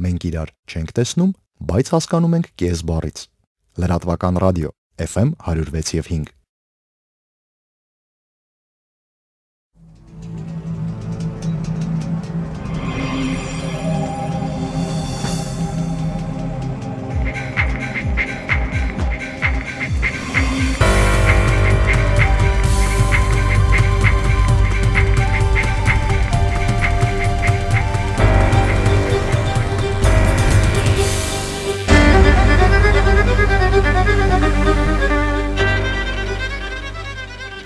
Մենք իրար չենք տեսնում, բայց հասկանում ենք կես բառից։ Լրատվական ռադիո FM 106.5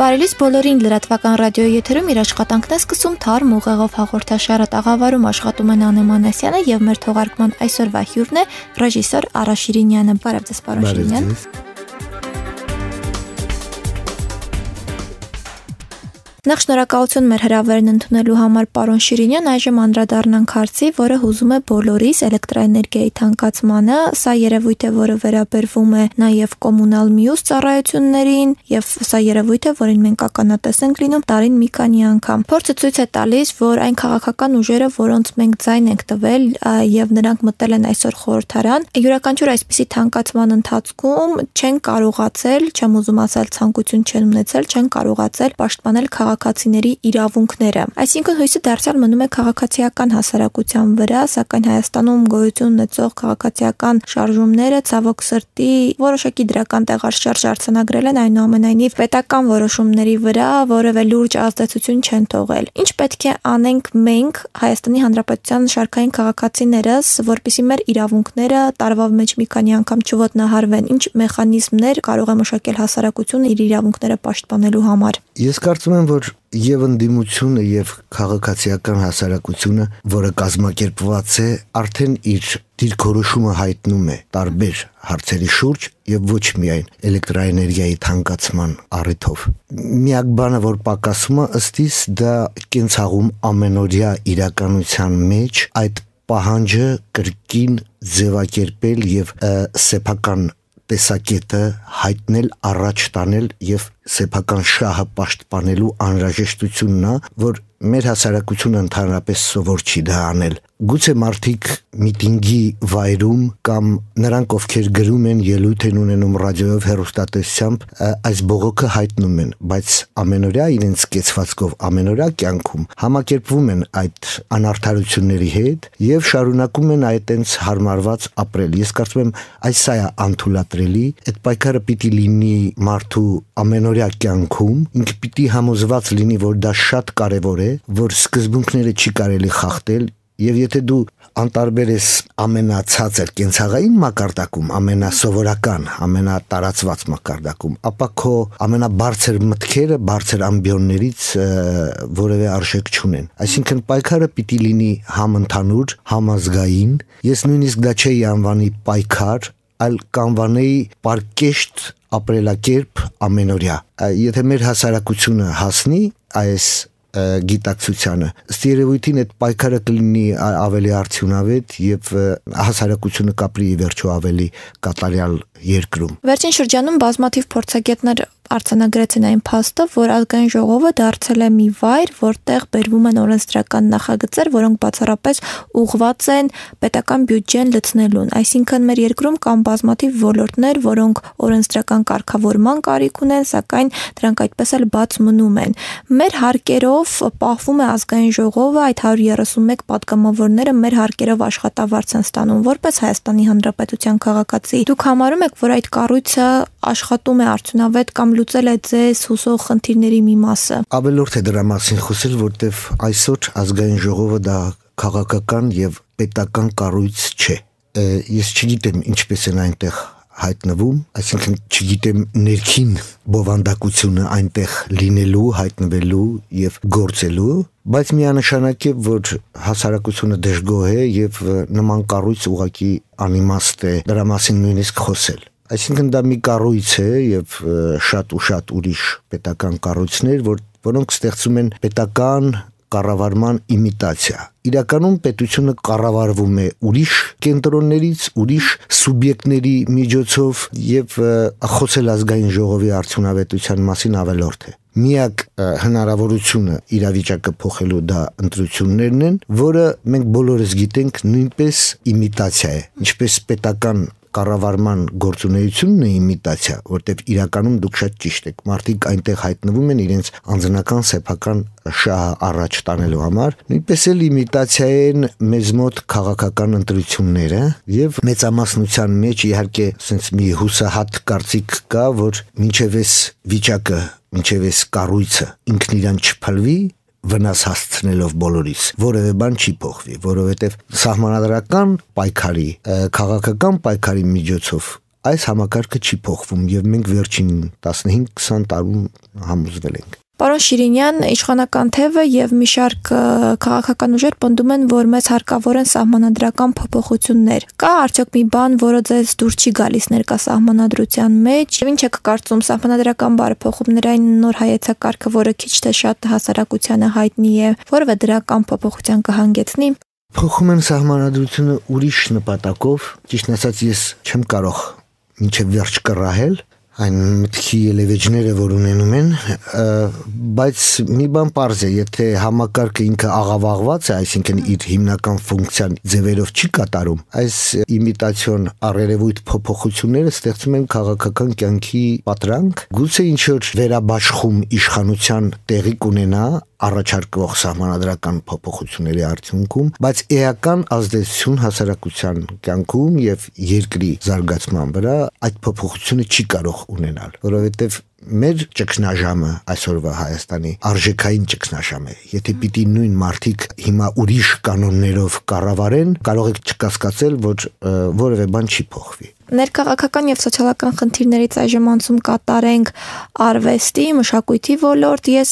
Բարելիս բոլորին լրատվական ռադիոյի եթերում իր աշխատանքն է սկսում թարմ ուղեղով հաղորդաշարը տաղավարում աշխատում են Անե Մանասյանը եւ մեր թողարկման այսօրվա հյուրն է ռեժիսոր Արա Շիրինյանը։ Բարև ձեզ, պարոն Շիրինյան։ Նախ շնորհակալություն մեր հրավերն ընդունելու համար, պարոն Շիրինյան, այժմ անդրադառնանք հարցի, որը հուզում է բոլորիս էլեկտրաէներգիայի թանկացմանը, սա երևույթ է, որը վերաբերվում է նաև կոմունալ մյուս ծառայություններին, եւ սա երևույթ է, որին մենք ականատես ենք լինում տարին մի քանի անգամ։ Փորձը ցույց է տալիս, որ այն քաղաքական ուժերը, որոնց մենք ձայն ենք տվել եւ նրանք մտել են այսօր խորհրդարան, յուրաքանչյուր այսպիսի թանկացման ընթացքում չեն կարողացել, չեմ ուզում ասել ցանկություն չեն ունեցել, չեն կարողացել պաշտպանել քաղաքացիների իրավունքները։ Այսինքն հույսը դարձյալ մնում է քաղաքացիական հասարակության վրա, սակայն Հայաստանում գոյություն ունեցող քաղաքացիական շարժումները ցավոք սրտի որոշակի դրական տեղաշարժ արձանագրել են, այնուամենայնիվ պետական որոշումների վրա որևէ լուրջ ազդեցություն չեն թողել։ Ինչ պետք է անենք մենք Հայաստանի Հանրապետության շարքային քաղաքացիներս, որպեսզի մեր իրավունքները տարվա մեջ մի քանի անգամ չոտնահարվեն, ինչ մեխանիզմներ կարող է մշակել հասարակությունը իր իրավունքները պաշտպանելու համար։ Ես կարծում եմ, որ եւ ընդդիմությունը եւ քաղաքացիական հասարակությունը, որը կազմակերպված է, արդեն իր դիրքորոշումը հայտնում է տարբեր հարցերի շուրջ եւ ոչ միայն էլեկտրաէներգիայի թանկացման առիթով։ Միակ բանը, որ պակասում է, ըստ իս դա կենցաղում ամենօրյա իրականության մեջ այդ պահանջը կրկին ձևակերպել եւ սեփական տեսակետը հայտնել, առաջ տանել եւ սեփական շահը պաշտպանելու անհրաժեշտությունն է, որ մեր հասարակությունը ընդհանրապես սովոր չի դա անել։ Գուցե մարդիկ միտինգի վայրում կամ նրանք, ովքեր գրում են, ելույթ են ունենում ռադիոյով, հեռուստատեսությամբ, այս բողոքը հայտնում են, բայց ամենօրյա իրենց կեցվածքով ամենօրյա կյանքում համակերպվում են այդ անարդարությունների հետ եւ շարունակում են այդտենց հարմարված ապրել։ Ես կարծում եմ, այս սա է անթույլատրելի, այդ պայքարը պիտի լինի մարդու ամենօրյա կյանքում, ինքը պիտի համոզված լինի, որ դա շատ կարեւոր է, որ սկզբունքները չի կարելի խախտել եւ եթե դու անտարբեր ես ամենացածր կենցաղային մակարդակում, ամենասովորական, ամենատարածված մակարդակում, ապա քո ամենաբարձր մտքերը, բարձր ամբիոններից որևէ արժեք չունեն։ Այսինքն պայքարը պիտի լինի համընդհանուր, համազգային։ Ես նույնիսկ դա չէի անվանի պայքար, այլ կանվանեի պարկեշտ ապրելակերպ ամենօրյա։ Եթե մեր հասարակությունը հասնի այս գիտակցությանը, ըստ երևույթին այդ պայքարը կլինի ավելի արդյունավետ եւ հասարակությունը կապրի վերջո ավելի կատարյալ երկրում։ Վերջին շրջանում բազմաթիվ փորձագետներ արձանագրեցին այն փաստը, որ ազգային ժողովը դարձել է մի վայր, որտեղ բերվում են օրենսդրական նախագծեր, որոնք բացառապես ուղղված են պետական բյուջեն լցնելուն։ Այսինքն մեր երկրում կան բազմաթիվ ոլորտներ, որոնք օրենսդրական կարգավորման կարիք ունեն, սակայն դրանք այդպես էլ բաց մնում են։ Մեր հարկերով պահվում է ազգային ժողովը, այդ 131 պատգամավորները մեր հարկերով աշխատավարձ են ստանում, որպես Հայաստանի Հանրապետության քաղաքացի։ Դուք համարում եք, որ այդ կառույցը աշխատում է արդյունավետ կամ լուծել է ձեզ հուսող խնդիրների մի մասը։ Ավելորդ է դրա մասին խոսել, որտեվ այսօր ազգային ժողովը դա քաղաքական եւ պետական կառույց չէ։ Ես չգիտեմ ինչպես են այնտեղ հայտնվում, այսինքն չգիտեմ ներքին բովանդակությունը այնտեղ լինելու, հայտնվելու եւ գործելու, բայց միանշանակ է, որ հասարակությունը դժգոհ է եւ նման կառույց ուղղակի անիմաստ է դրա մասին նույնիսկ խոսել։ Այսինքն դա մի կառույց է եւ շատ ու շատ ուրիշ պետական կառույցներ, որոնք ստեղծում են պետական կառավարման իմիտացիա։ Իրականում պետությունը կառավարվում է ուրիշ կենտրոններից, ուրիշ սուբյեկտների միջոցով եւ խոսել ազգային ժողովի արդյունավետության մասին ավելորդ է։ միակ հնարավորությունը իրավիճակը փոխելու դա ընտրություններն են, որը մենք բոլորս գիտենք նույնպես իմիտացիա է, ինչպես պետական կառավարման գործունեությունն է իմիտացիա, որտեղ իրականում դուք շատ ճիշտ եք, մարդիկ այնտեղ հայտնվում են իրենց անձնական սեփական շահը առաջ տանելու համար, նույնպես էլ իմիտացիա են մեզ մոտ քաղաքական ընտրությունները եւ մեծամասնության մեջ իհարկե sense մի հուսահատ կարծիք կա, որ մինչեւ այս վիճակը, մինչեւ այս կառույցը ինքն իրան չփլվի, վնաս հասցնելով բոլորիս, որևէ բան չի փոխվի, որովհետև սահմանադրական պայքարի, քաղաքական պայքարի միջոցով այս համակարգը չի փոխվում եւ մենք վերջին 15-20 տարում համոզվել ենք։ Պարոն Շիրինյան, իշխանական թևը եւ մի շարք քաղաքական ուժեր պնդում են, որ մեզ հարկավոր են սահմանադրական փոփոխություններ։ Կա արդյոք մի բան, որը ձեզ դուր չի գալիս ներկա սահմանադրության մեջ, եւ ինչ եք կարծում սահմանադրական բարեփոխումներային նոր հայեցակարգը, որը քիչ թե շատ հասարակությանը հայտնի է, որևէ դրական փոփոխության կհանգեցնի։ Փոխում են սահմանադրությունը ուրիշ նպատակով, ճիշտ ասած ես չեմ կարող մինչև վերջ կռահել այն մտքի ելևէջները, որ ունենում են, բայց մի բան պարզ է, եթե համակարգը ինքը աղավաղված է, այսինքն իր հիմնական ֆունկցիան ձևերով չի կատարում, այս իմիտացիոն առերևույթ փոփոխությունները ստեղծում են քաղաքական կյանքի պատրանք, գուցե ինչ որ վերաբաշխում իշխանության տեղի կունենա առաջարկվող սահմանադրական փոփոխությունների արդյունքում, բայց էական ազդեցություն հասարակության կյանքում եւ երկրի զարգացման վրա այդ փոփոխությունը չի կարող ունենալ, որովհետեւ մեր ճգնաժամը այսօրվա Հայաստանի արժեքային ճգնաժամ է։ Եթե պիտի նույն մարդիկ հիմա ուրիշ կանոններով կառավարեն, կարող եք չկասկածել, որ որևէ բան չի փոխվի։ Ներքաղաքական եւ սոցիալական խնդիրներից այժմ անցում կատարենք արվեստի, մշակույթի ոլորտ։ Ես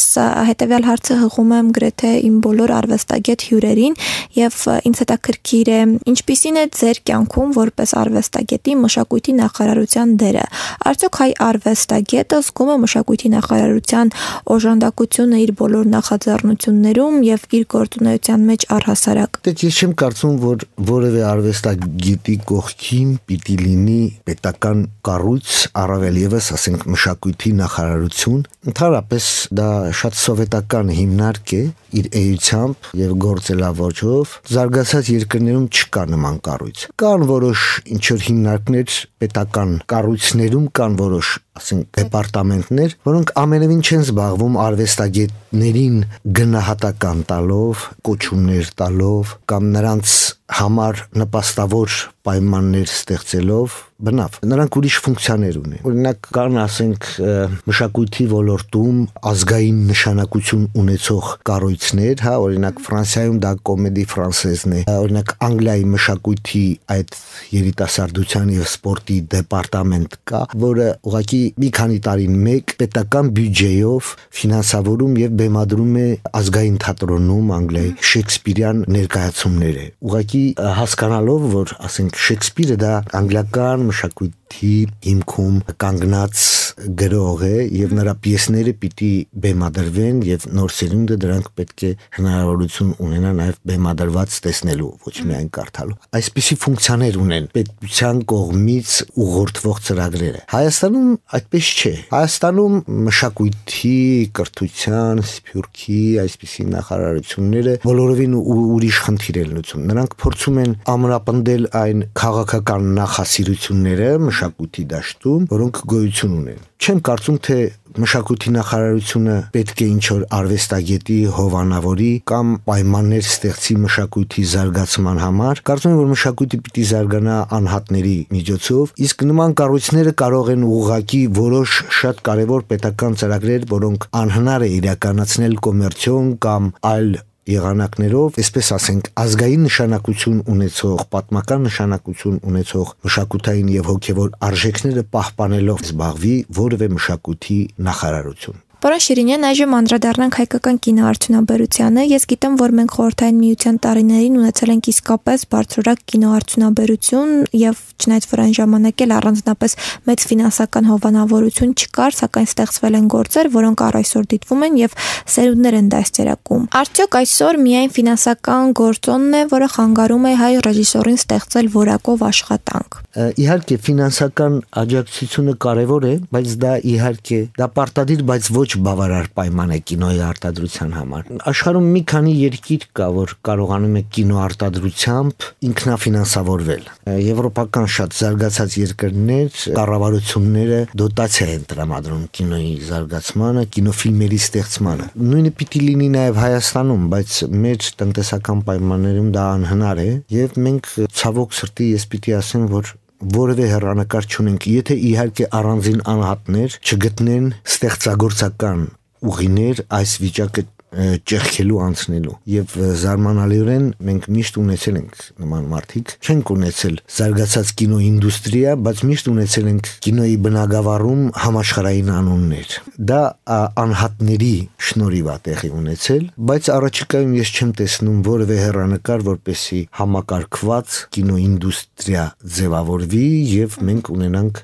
հետեւյալ հարցը հղում եմ գրեթե իմ բոլոր արվեստագետ հյուրերին եւ ինձ հետաքրքիր է ինչպիսին է ձեր կյանքում որպես արվեստագետի մշակույթի նախարարության դերը։ Արդյոք հայ արվեստագետը զգում է մշակույթի նախարարության օժանդակությունը իր բոլոր նախաձեռնություններում եւ իր գործունեության մեջ առհասարակ։ Դե ես չեմ կարծում, որ որևէ արվեստագետի կողքին պիտի լինի պետական կառույց, առավել եւս ասենք մշակույթի նախարարություն, ընդհանրապես դա շատ սովետական հիմնարկ է իր էությամբ եւ գործելավոճով, զարգացած երկրներում չկա նման կառույց։ Կան որոշ ինչ որ հիմնարկներ պետական կառույցներում, կան որոշ ասենք դեպարտամենտներ, որոնք ամենևին չեն զբաղվում արվեստագետներին գնահատական տալով, կոչումներ տալով կամ նրանց համար նպաստավոր պայմաններ ստեղծելով, բնավ նրանք ուրիշ ֆունկցիաներ ունեն։ Օրինակ կան ասենք մշակույթի ոլորտում ազգային նշանակություն ունեցող կառույցներ, հա, օրինակ Ֆրանսիայում դա Կոմեդի Ֆրանսեզն է, օրինակ Անգլիայի մշակույթի այդ երիտասարդության եւ սպորտի դեպարտամենտ կա, որը ուղղակի մի քանի տարին մեկ պետական բյուջեով ֆինանսավորում եւ բեմադրում է ազգային թատրոնում Անգլիայի Շեքսպիրյան ներկայացումները։ Ուղղակի հասկանալով, որ ասենք Շեքսպիրը դա անգլիական մշակույթի հիմքում կանգնած գրող է եւ նրա պիեսները պիտի բեմադրվեն եւ նոր սերունդը դրանք պետք է հնարավորություն ունենա նաեւ բեմադրված տեսնելու, ոչ միայն կարդալու։ Այսպիսի ֆունկցիաներ ունեն պետության կողմից ուղղորդվող ծրագրերը։ Հայաստանում այդպես չէ։ Հայաստանում մշակույթի, կրթության, սփյուռքի այսպիսի նախարարությունները բոլորովին ուրիշ խնդիր են լուծում։ Նրանք փորձում են ամրապնդել այն քաղաքական նախասիրությունները մշակույթի դաշտում, որոնք գոյություն ունեն։ Չեմ կարծում, թե մշակույթի նախարարությունը պետք է ինչ-որ արվեստագետի հովանավորի կամ պայմաններ ստեղծի մշակույթի զարգացման համար։ Կարծում եմ, որ մշակույթը պիտի զարգանա անհատների միջոցով, իսկ նման կառույցները կարող են ուղղակի որոշ շատ կարևոր պետական ծրագրեր, որոնք անհնար է իրականացնել կոմերցիոն կամ այլ եղանակներով, այսպես ասենք, ազգային նշանակություն ունեցող, պատմական նշանակություն ունեցող մշակութային եւ հոգեվոր արժեքները պահպանելով զբաղվի որևէ մշակույթի նախարարություն։ Պարոն Շիրինյան, այժմ անդրադառնանք հայկական կինոարդյունաբերությանը։ Ես գիտեմ, որ մենք Խորհրդային Միության տարիներին ունեցել ենք իսկապես բարձրորակ կինոարդյունաբերություն եւ չնայած որ այն ժամանակ էլ առանձնապես մեծ ֆինանսական հովանավորություն չկար, սակայն ստեղծվել են գործեր, որոնք առ այսօր դիտվում են եւ սերունդներ են դաստիարակում։ Արդյոք այսօր միայն ֆինանսական գործոնն է, որը խանգարում է հայ ռեժիսորին ստեղծել որակով աշխատանք։ Իհարկե ֆինանսական աջակցությունը կարևոր է, բայց դա պարտադիր, բայց ոչ բավարար պայման է կինոյի արտադրության համար։ Աշխարհում մի քանի երկիր կա, որ կարողանում է կինոարտադրությամբ ինքնաֆինանսավորվել։ Եվրոպական շատ զարգացած երկրներ կառավարությունները դոտացիա են տրամադրում կինոյի զարգացմանը, կինոֆիլմերի ստեղծմանը։ Նույնը պիտի լինի նաև Հայաստանում, բայց մեր տնտեսական պայմաններում դա անհնար է, եւ մենք ցավոք սրտի ես պիտի ասեմ, որ որևէ հեռանկար չունենք, եթե իհարկե առանձին անհատներ չգտնեն ստեղծագործական ուղիներ այս վիճակը ճեղքելու անցնելու եւ զարմանալիորեն մենք միշտ ունեցել ենք նման մարդիկ, չենք ունեցել զարգացած կինոինդուստրիա, բայց միշտ ունեցել ենք կինոյի բնագավառում համաշխարհային անուններ։ Դա անհատների շնորհիվ է տեղի ունեցել, բայց առաջիկայում ես չեմ տեսնում որևէ հեռանկար, որպեսի համակարգված կինոինդուստրիա ձևավորվի եւ մենք ունենանք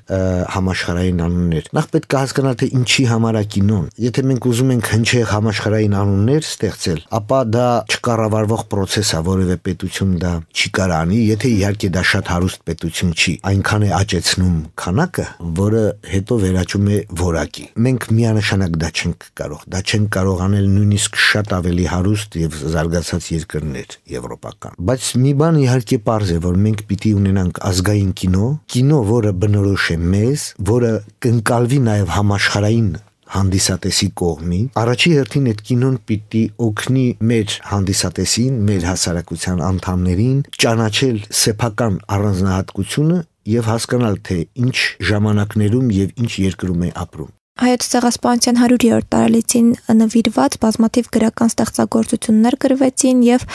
համաշխարհային անուններ։ Նախ պետք է հասկանալ, թե ինչի համար է կինոն։ Եթե մենք ուզում ենք հնչեղ համաշխարհային ստեղծել, ապա դա չկառավարվող process է, որևէ պետություն դա չի կարող անի, եթե իհարկե դա շատ հարուստ պետություն չի, այնքան է աճեցնում քանակը, որը հետո վերաճում է որակի։ Մենք միանշանակ դա չենք կարող անել նույնիսկ շատ ավելի հարուստ եւ զարգացած երկրներ եվրոպական։ Բայց մի բան իհարկե պարզ է, որ մենք պիտի ունենանք ազգային կինո, որը բնորոշ է մեզ, որը կընկալվի նաեւ համաշխարհային հանդիսատեսի կողմի։ Առաջի հերթին այդ կինոն պիտի օգնի մեր հանդիսատեսին, մեր հասարակության անդամներին ճանաչել սեփական առանձնահատկությունը եւ հասկանալ, թե ինչ ժամանակներում եւ ինչ երկրում է ապրում։ Հայոց ցեղասպանության 100-րդ տարելիցին նվիրված բազմաթիվ գրական ստեղծագործություններ գրվեցին եւ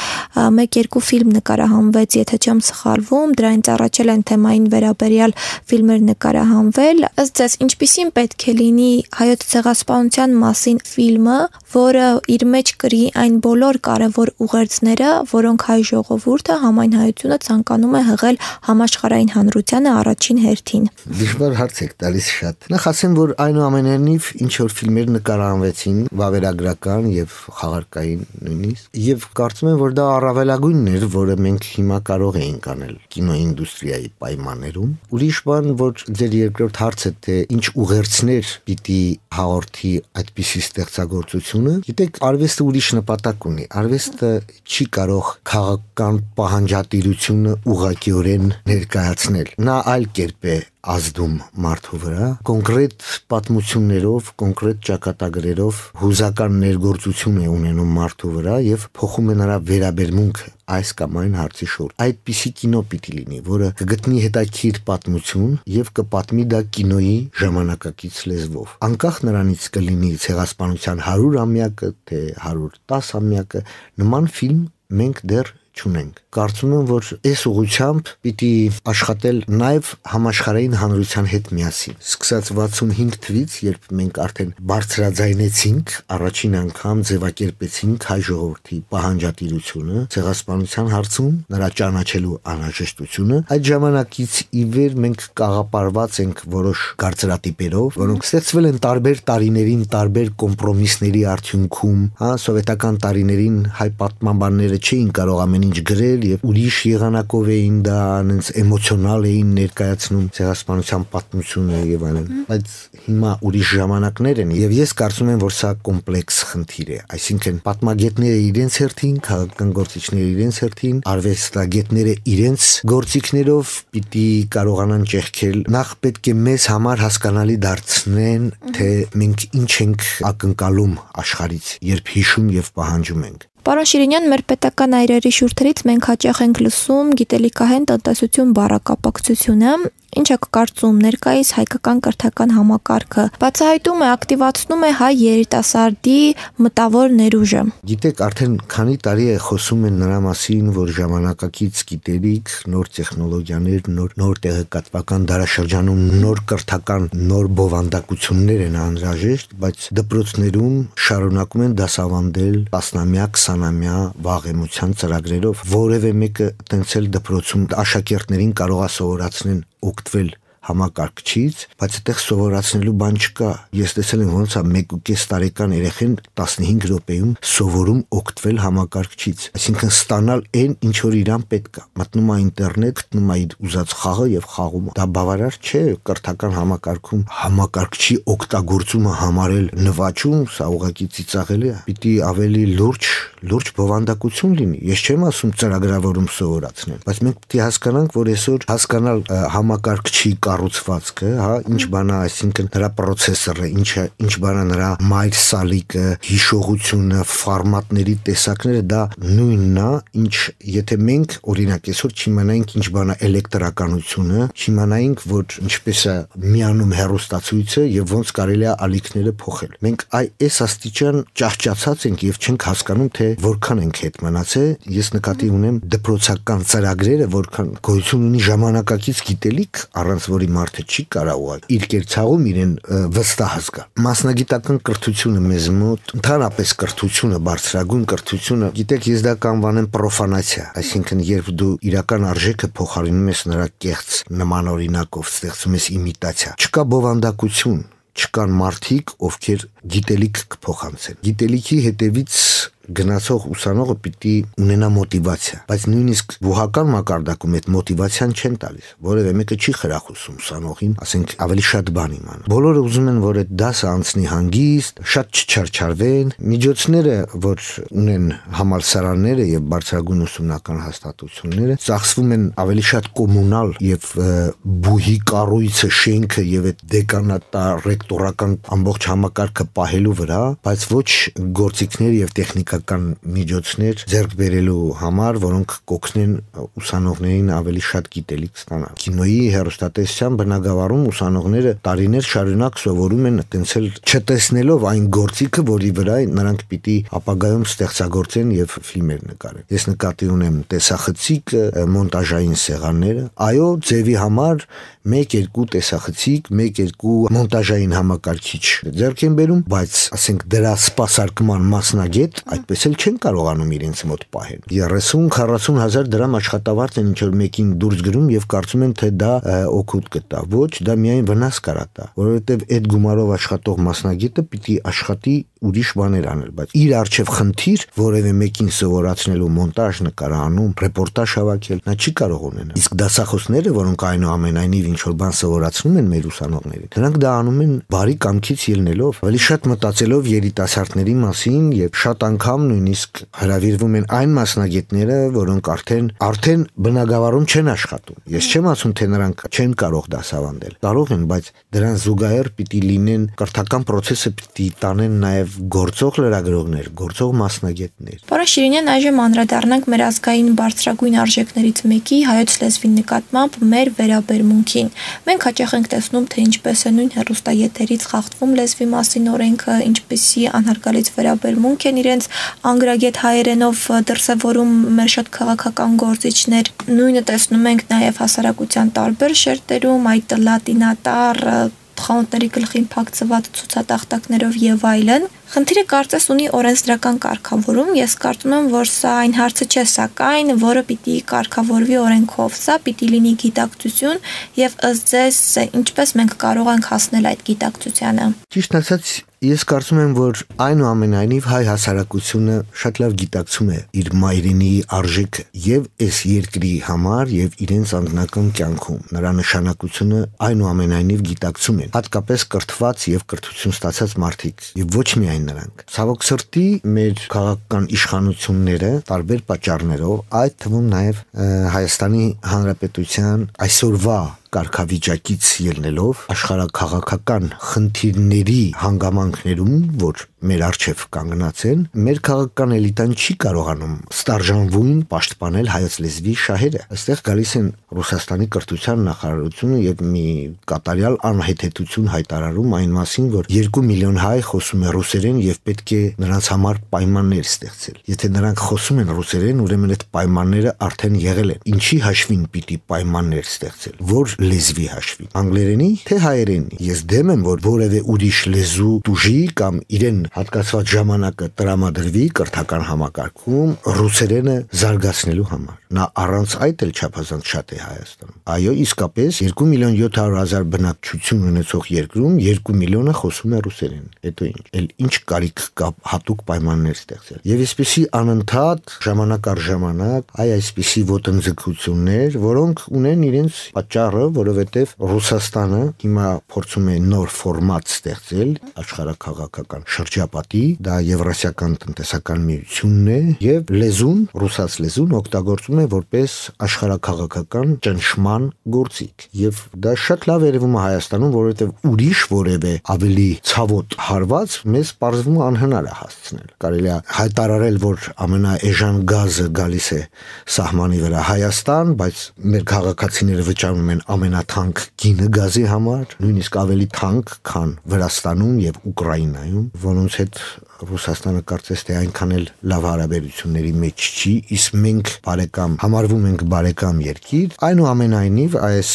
1-2 ֆիլմ նկարահանվեց, եթե չեմ սխալվում, դրանից առաջել են թեմային վերաբերյալ ֆիլմեր նկարահանվել։ Ըստ ձեզ, ինչպիսին պետք է լինի հայոց ցեղասպանության մասին ֆիլմը, որը իր մեջ կրի այն բոլոր կարևոր ուղերձները, որոնք հայ ժողովուրդը, համայն հայությունը ցանկանում է հղել համաշխարհային հանրությանը առաջին հերթին։ Դժվար հարց եք տալիս շատ։ Նախ ասեմ, որ այնուամենայնիվ ինչ որ ֆիլմեր նկարահանվեցին, վավերագրական եւ խաղարկային նույնիսկ, եւ կարծում եմ, որ դա առավելագույնն էր, որը մենք հիմա կարող էինք անել կինոինդուստրիայի պայմաններում։ Ուրիշ բան, որ ձեր երկրորդ հարցը, թե ինչ ուղերձներ պիտի հաղորդի այդպիսի ստեղծագործությունը, գիտեք, արվեստը ուրիշ նպատակ ունի։ Արվեստը չի կարող քաղաքական պահանջատիրությունը ուղղակիորեն ներկայացնել։ Նա այլ կերպ է ազդում մարդու վրա, կոնկրետ պատմություններով, կոնկրետ ճակատագրերով հուզական ներգործություն է ունենում մարդու վրա եւ փոխում է նրա վերաբերմունքը այս կամ այն հարցի շուրջ։ Այդպիսի կինո պիտի լինի, որը կգտնի հետաքրքիր պատմություն եւ կպատմի դա կինոյի ժամանակակից լեզվով։ Անկախ նրանից կլինի ցեղասպանության 100-ամյակը, թե 110-ամյակը, նման ֆիլմ մենք դեռ չունենք։ Կարծում եմ, որ այս ուղղությամբ պիտի աշխատել նաև համաշխարհային հանրության հետ միասին։ Սկսած 65 թվականից, երբ մենք արդեն բարձրաձայնեցինք, առաջին անգամ ձևակերպեցինք հայ ժողովրդի պահանջատիրությունը ցեղասպանության հարցում, նրա ճանաչելու անհրաժեշտությունը, այդ ժամանակից ի վեր մենք կաղապարված ենք որոշ կարծրատիպերով, որոնք ստեղծվել են տարբեր տարիներին, տարբեր կոմպրոմիսների արդյունքում, սովետական տարիներին հայ պատմաբանները չէին կարող ամեն ինչ գրել եւ ուրիշ եղանակով էին դա այնց էմոցիոնալ էին ներկայացնում ցեղասպանության պատմությունը եւ այլն, բայց հիմա ուրիշ ժամանակներ են եւ ես կարծում եմ, որ սա կոմպլեքս խնդիր է, այսինքն պատմագետները իրենց հերթին, քաղաքական գործիչները իրենց հերթին, արվեստագետները իրենց գործիքներով պիտի կարողանան ճեղքել։ Նախ պետք է մեզ համար հասկանալի դարձնեն, թե մենք ինչ ենք ակնկալում աշխարհից, երբ հիշում եւ պահանջում ենք։ Պարոն Շիրինյան, մեր պետական այրերի շուրթերից մենք հաճախ ենք լսում գիտելիքահեն տնտեսություն բառակապակցությունը, ինչը կկարծում ներկայիս հայկական կրթական համակարգը բացահայտում է, ակտիվացնում է հայ երիտասարդի մտավոր ներուժը։ Գիտեք, արդեն քանի տարի է խոսում են նրա մասին, որ ժամանակակից գիտելիք, նոր տեխնոլոգիաներ, նոր տեղեկատվական դարաշրջանում նոր կրթական, նոր բովանդակություններ են անհրաժեշտ, բայց դպրոցներում շարունակում են դասավանդել տասնամյա, 20-ամյա վաղեմության ծրագրերով, որևէ մեկը տենցել դպրոցում աշակերտներին կարող է սովորացնեն օգտվել համակարգչից, բայց այդտեղ սովորացնելու բան չկա։ Ես տեսել եմ ոնց է 1.5 տարեկան երեխեն 15 րոպեում սովորում օգտվել համակարգչից, այսինքն ստանալ այն, ինչ որ իրան պետք է։ Մտնում է ինտերնետ, գտնում է իր ուզած խաղը եւ խաղում է։ Դա բավարար չէ կրթական համակարգում համակարգչի օգտագործումը համարել նվաճում, սա ուղղակի ծիծաղելի է։ Պիտի ավելի լուրջ բովանդակություն լինի։ Ես չեմ ասում ծրագրավորում սովորացնել, բայց մենք պետք է հասկանանք, որ այսօր հասկանալ համակարգչի կառուցվածքը, հա, ինչ բան է, այսինքն նրա պրոցեսորը, ինչ բան է նրա մայր սալիկը, հիշողությունը, ֆորմատների տեսակները, դա նույնն է, ինչ եթե մենք օրինակ այսօր չիմանայինք ինչ բան է էլեկտրականությունը, չիմանայինք, որ ինչպես է միանում հեռուստացույցը եւ ոնց կարելի է ալիքները փոխել։ Մենք այս աստիճան ճահճացած ենք եւ չենք հասկանում, թե որքան ենք հետ մնացել։ Ես նկատի ունեմ դպրոցական ծրագրերը, որքան գոյություն ունի ժամանակակից գիտելիք, առանց որի մարդը չի կարող իր կերծաղում իրեն վստահ զգալ։ Մասնագիտական կրթությունը մեզ մոտ, ընդհանրապես կրթությունը, բարձրագույն կրթությունը, գիտեք, ես դա կանվանեմ պրոֆանացիա, այսինքն երբ դու իրական արժեքը փոխարինում ես նրա կեղծ նմանօրինակով, ստեղծում ես իմիտացիա։ Չկա բովանդակություն, չկան մարդիկ, ովքեր գիտելիք կփոխանցեն։ Գիտելիքի հետևից գնացող ուսանողը պիտի ունենա մոտիվացիա, բայց նույնիսկ բուհական մակարդակում այդ մոտիվացիան չեն տալիս։ Որևէ մեկը չի խրախուսում ուսանողին, ասենք, ավելի շատ բան իմանա։ Բոլորը ուզում են, որ այդ դասը անցնի հանգիստ, շատ չչարչարվեն, միջոցները, որ ունեն համալսարանները եւ բարձրագույն ուսումնական հաստատությունները, ծախսվում են ավելի շատ կոմունալ եւ բուհի կառույցը, շենքը եւ այդ դեկանատար, ռեկտորական ամբողջ համակարգը պահելու վրա, բայց ոչ գործիքներ եւ տեխնիկական միջոցներ ձեռք բերելու համար, որոնք կօգնեն ուսանողներին ավելի շատ գիտելիք ստանալ։ Կինոյի հեռուստատեսության բնագավառում ուսանողները տարիներ շարունակ սովորում են այտենցել չտեսնելով այն գործիքը, որի վրա նրանք պիտի ապագայում ստեղծագործեն եւ ֆիլմեր նկարեն։ Ես նկատի ունեմ տեսախցիկ, մոնտաժային սեղանները, այո, ձևի համար 1-2 տեսախցիկ, 1-2 մոնտաժային համակարգիչ ձեռք են բերում, բայց ասենք դրա սպասարկման մասնագետ այդպես էլ չեն կարողանում իրենց մոտ պահել։ 30-40 հազար դրամ աշխատավարձ են ինչ որ մեկին դուրս գրում եւ կարծում են, թե դա օգուտ կտա։ Ոչ, դա միայն վնաս կարա տա, որովհետեւ այդ գումարով աշխատող մասնագետը պիտի աշխատի ուրիշ բաներ անել, բայց իր արժեվ խնդիր որևէ մեկին սովորացնելու մոնտաժ նկարահանում, ռեպորտաժ հավաքել, նա չի կարող ունենալ։ Իսկ դասախոսները, որոնք այնուամենայնիվ ինչ որ բան սովորացնում են մեր ուսանողներին, նրանք դա անում են բարի կամքից ելնելով, ավելի շատ մտածելով երիտասարդների մասին եւ շատ անգամ նույնիսկ հրավիրվում են այն մասնագետները, որոնք արդեն բնագավառում չեն աշխատում։ Ես չեմ ասում, թե նրանք չեն կարող դասավանդել։ Կարող են, բայց դրան զուգահեռ պիտի լինեն կրթական process-ը պիտի տանեն նաեւ գործող լրագրողներ, գործող մասնագետներ։ Պարոն Շիրինյան, այժմ անդրադառնանք մեր ազգային բարձրագույն արժեքներից մեկի հայոց լեզվի նկատմամբ մեր վերաբերմունքին։ Մենք հաճախ ենք տեսնում, թե ինչպես է նույն հեռուստաեթերից խախտվում լեզվի մասին օրենքը, ինչպիսի անհարգալից վերաբերմունք են իրենց անգրագետ հայերենով դրսևորում մեր շատ քաղաքական գործիչներ։ Նույնը տեսնում ենք նաև հասարակության տարբեր շերտերում, այդ լատինատար խանութների գլխին փակցված ցուցատախտակներով եւ այլն։ Խնդիրը կարծես ունի օրենսդրական կարգավորում, ես կարծում եմ, որ սա այն հարցը չէ, սակայն, որը պիտի կարգավորվի օրենքով, սա պիտի լինի գիտակցություն եւ ըստ ձեզ ինչպես մենք կարող ենք հասնել այդ գիտակցությանը։ Ճիշտ ասած, ես կարծում եմ, որ այնուամենայնիվ հայ հասարակությունը շատ լավ գիտակցում է իր մայրենի արժեքը եւ այս երկրի համար եւ իրենց անձնական կյանքում։ Նրա նշանակությունը այնուամենայնիվ գիտակցում են, հատկապես կրթված եւ կրթություն ստացած մարդիկ եւ ոչ միայն նրանք։ Ցավոք սրտի մեր քաղաքական իշխանությունները տարբեր պատճառներով, այդ թվում նաեւ Հայաստանի Հանրապետության այսօրվա կարգավիճակից ելնելով աշխարհաքաղաքական խնդիրների հանգամանքներում, որ մեր առջև կանգնած են, մեր քաղաքական էլիտան չի կարողանում ստարժանվույն պաշտպանել հայոց լեզվի շահերը։ Այստեղ գալիս են Ռուսաստանի կրթության նախարարությունը եւ մի կատարյալ անհեթեթություն հայտարարում այն մասին, որ 2 միլիոն հայ խոսում է ռուսերեն եւ պետք է նրանց համար պայմաններ ստեղծել։ Եթե նրանք խոսում են ռուսերեն, ուրեմն այդ պայմանները արդեն եղել են։ Ինչի հաշվին պիտի պայմաններ ստեղծել, որ լեզվի հաշվին։ Անգլերենի թե հայերենի։ Ես դեմ եմ, որ որևէ ուրիշ լեզու դուժի կամ իրեն հատկացված ժամանակը տրամադրվի կրթական համակարգում ռուսերենը զարգացնելու համար։ Նա առանց այդ էլ չափազանց շատ է Հայաստանում։ Այո, իսկապես 2,700,000 բնակչություն ունեցող երկրում 2 միլիոնը խոսում է ռուսերեն։ Հետո ինչ կարիք կա հատուկ պայմաններ ստեղծել։ Եվ այսպիսի անընդհատ ժամանակ առ ժամանակ այսպիսի ոտնձգություններ, որոնք ունեն իրենց պատճառը, որովհետև Ռուսաստանը հիմա փորձում է նոր ֆորմատ ստեղծել աշխարհաքաղաքական շրջապատի, դա Եվրասիական տնտեսական միությունն է, եւ լեզուն, ռուսաց լեզուն օգտագործում է որպես աշխարհաքաղաքական ճնշման գործիք։ Եւ դա շատ լավ երևում է Հայաստանում, որովհետեւ ուրիշ որևէ ավելի ցավոտ հարված մեզ պարզվում է անհնար է հասցնել։ Կարելի է հայտարարել, որ ամենաէժան գազը գալիս է սահմանի վրա Հայաստան, բայց մեր քաղաքացիները վճարում են ամենաթանկ գինը գազի համար, նույնիսկ ավելի թանկ, քան Վրաստանում եւ Ուկրաինայում, որոնց հետ Ռուսաստանը կարծես թե այնքան էլ լավ հարաբերությունների մեջ չի, իսկ մենք համարվում ենք բարեկամ երկիր, այնուամենայնիվ այս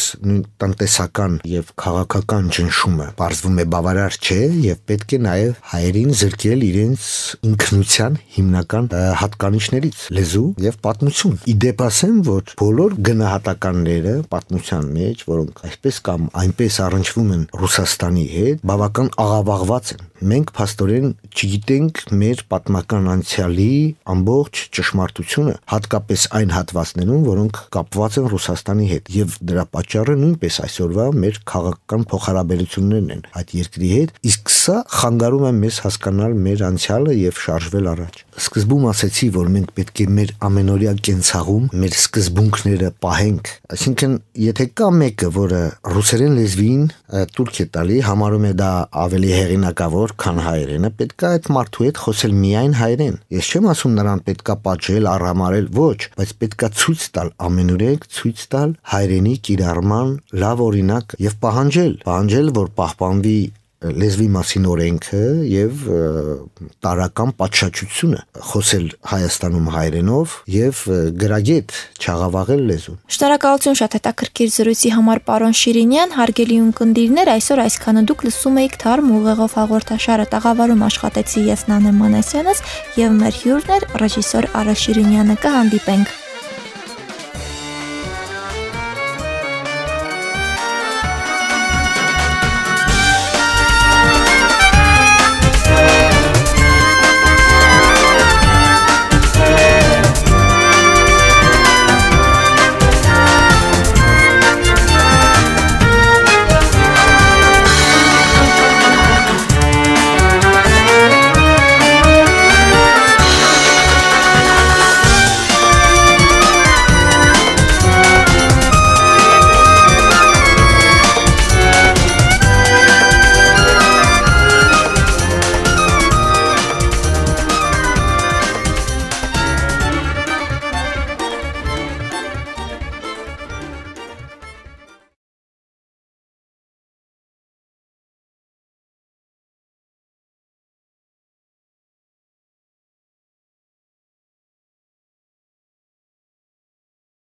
տնտեսական եւ քաղաքական ճնշումը պարզվում է բավարար չէ եւ պետք է նաեւ հայերին զրկել իրենց ինքնության հիմնական հատկանիշներից՝ լեզու եւ պատմություն։ Իդեպ ասեմ, որ բոլոր գնահատականները պատմության մեջ, որոնք այսպես կամ այնպես առնչվում են Ռուսաստանի հետ, բավական աղավաղված են։ Մենք փաստորեն չգիտենք մեր պատմական անցյալի ամբողջ ճշմարտությունը, հատկապես այն հատվածներում, որոնք կապված են Ռուսաստանի հետ, եւ դրա պատճառը նույնպես այսօրվա մեր քաղաքական փոխհարաբերություններն են այդ երկրի հետ, իսկ սա խանգարում է մեզ հասկանալ մեր անցյալը եւ շարժվել առաջ։ Սկզբում ասեցի, որ մենք պետք է մեր ամենօրյա կենցաղում մեր սկզբունքները պահենք, այսինքն եթե կա մեկը, որը ռուսերեն լեզվին տուրք է տալի, համարում է դա ավելի հեղինակավոր, քան հայերենը, պետք է այդ մարդու հետ խոսել միայն հայերեն։ Ես չեմ ասում նրան պետք է պատժել, առհամարել, ոչ, բայց պետք է ցույց տալ ամենուրեք, ցույց տալ հայերենի կիրառման լավ օրինակ եւ պահանջել, որ պահպանվի լեզվի մասին օրենքը եւ տարական պատշաճությունը, խոսել Հայաստանում հայերենով եւ գրագետ չաղավաղել լեզուն։ Շնորհակալություն շատ հետաքրքիր զրույցի համար, պարոն Շիրինյան, հարգելի ունկնդիրներ, այսօր այսքանը դուք լսում եք Թարմ ուղեղով հաղորդաշարը, տաղավարում աշխատեցի ես Նանե Մանասյանս եւ մեր հյուրն էր ռեժիսոր Արա Շիրինյանը։ Կհանդիպենք։